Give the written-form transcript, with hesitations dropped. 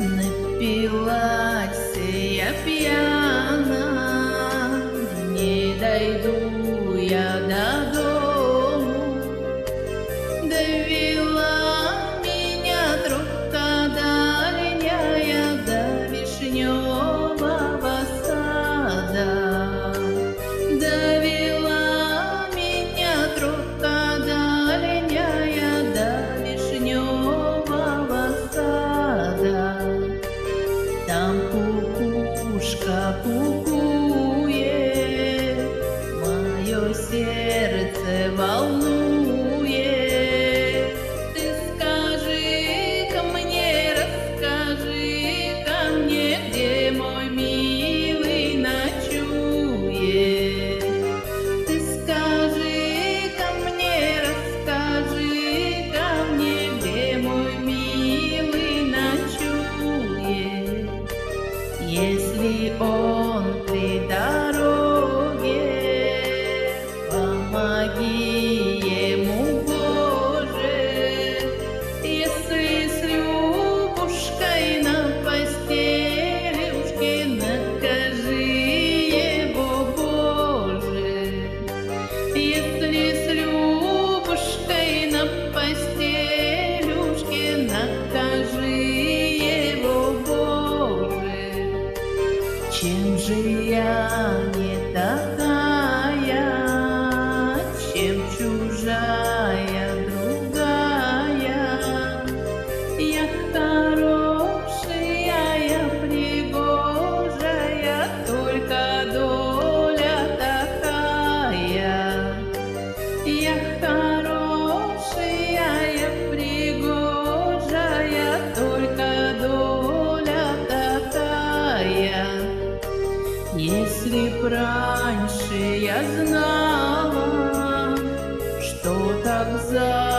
Напилась я пьяна, не дойду я до дому. Довела меня тропка дальняя до вишневого сада. Довела меня тропка дальняя до вишневого сада. Там кукушка кукует, мое сердце волнует. Ты скажи-ка мне, расскажи-ка мне, где мой милый ночует. Ты скажи-ка мне, расскажи-ка мне, где мой милый ночует. Если он при дороге, помоги ему, Боже. Если с Любушкой на постелюшке, накажи его, Боже. Если с Любушкой на постелюшке, накажи его, Боже. Чем же я не такая, чем чужая другая? Я хорошая, я пригожая, только доля такая. Я хорошая, я пригожая, только доля такая. Если б раньше я знала, что так за